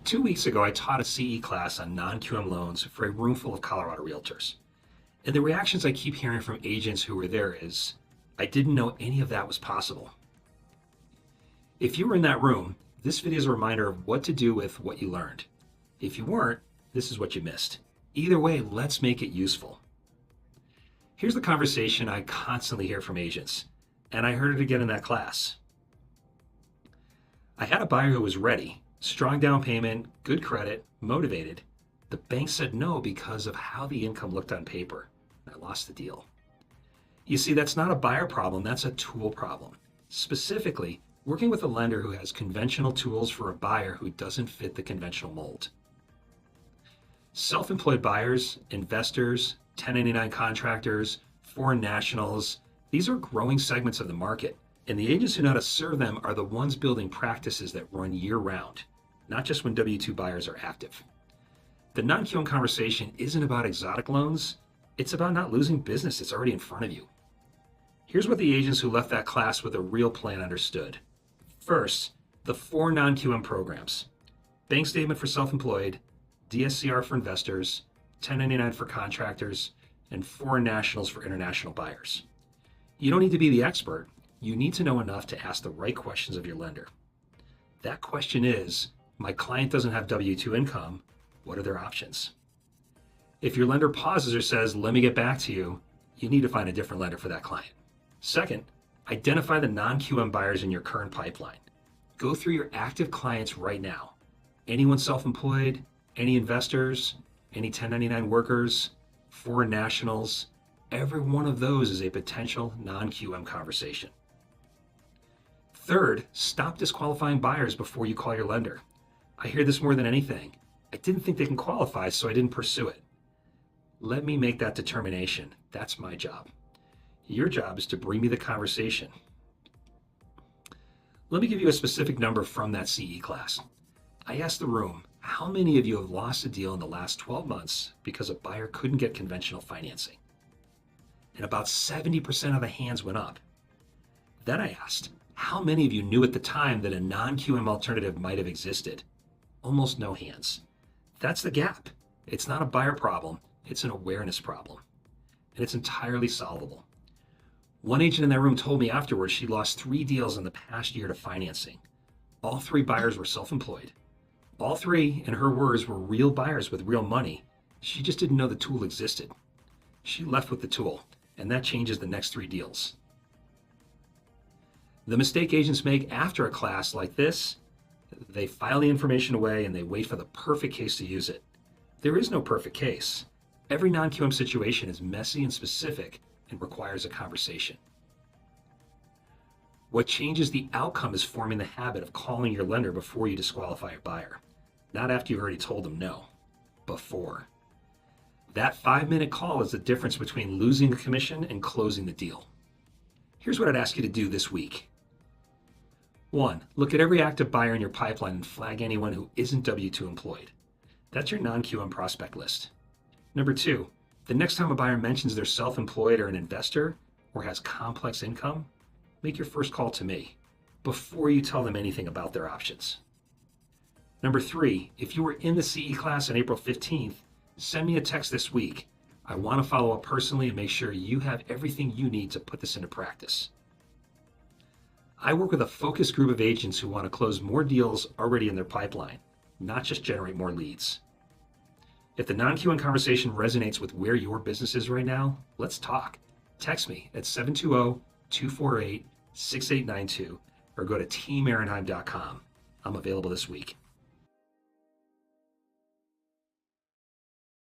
2 weeks ago, I taught a CE class on non-QM loans for a room full of Colorado realtors. And the reactions I keep hearing from agents who were there is, I didn't know any of that was possible. If you were in that room, this video is a reminder of what to do with what you learned. If you weren't, this is what you missed. Either way, let's make it useful. Here's the conversation I constantly hear from agents, and I heard it again in that class. I had a buyer who was ready, strong down payment, good credit, motivated. The bank said no because of how the income looked on paper. I lost the deal. You see, that's not a buyer problem, that's a tool problem. Specifically, working with a lender who has conventional tools for a buyer who doesn't fit the conventional mold. Self-employed buyers, investors, 1099 contractors, foreign nationals, these are growing segments of the market, and the agents who know how to serve them are the ones building practices that run year-round, not just when W-2 buyers are active. The non-QM conversation isn't about exotic loans, it's about not losing business that's already in front of you. Here's what the agents who left that class with a real plan understood. First, the 4 non-QM programs: bank statement for self-employed, DSCR for investors, 1099 for contractors, and foreign nationals for international buyers. You don't need to be the expert. You need to know enough to ask the right questions of your lender. That question is, my client doesn't have W-2 income. What are their options? If your lender pauses or says, let me get back to you, you need to find a different lender for that client. Second, identify the non-QM buyers in your current pipeline. Go through your active clients right now. Anyone self-employed, any investors, any 1099 workers, foreign nationals, every one of those is a potential non-QM conversation. Third, stop disqualifying buyers before you call your lender. I hear this more than anything. I didn't think they can qualify, so I didn't pursue it. Let me make that determination. That's my job. Your job is to bring me the conversation. Let me give you a specific number from that CE class. I asked the room, how many of you have lost a deal in the last 12 months because a buyer couldn't get conventional financing? And about 70% of the hands went up. Then I asked, how many of you knew at the time that a non-QM alternative might have existed? Almost no hands. That's the gap. It's not a buyer problem, it's an awareness problem. And it's entirely solvable. One agent in that room told me afterwards she lost 3 deals in the past year to financing. All 3 buyers were self-employed. All 3, in her words, were real buyers with real money. She just didn't know the tool existed. She left with the tool, and that changes the next 3 deals. The mistake agents make after a class like this, they file the information away and they wait for the perfect case to use it. There is no perfect case. Every non-QM situation is messy and specific and requires a conversation. What changes the outcome is forming the habit of calling your lender before you disqualify a buyer. Not after you've already told them no, before. That 5-minute call is the difference between losing the commission and closing the deal. Here's what I'd ask you to do this week. 1, look at every active buyer in your pipeline and flag anyone who isn't W-2 employed. That's your non-QM prospect list. Number 2, the next time a buyer mentions they're self-employed or an investor or has complex income, make your first call to me before you tell them anything about their options. Number 3, if you were in the CE class on April 15th, send me a text this week. I want to follow up personally and make sure you have everything you need to put this into practice. I work with a focused group of agents who want to close more deals already in their pipeline, not just generate more leads. If the non-QM conversation resonates with where your business is right now, let's talk. Text me at 720-248-6892 or go to teamaronheim.com. I'm available this week.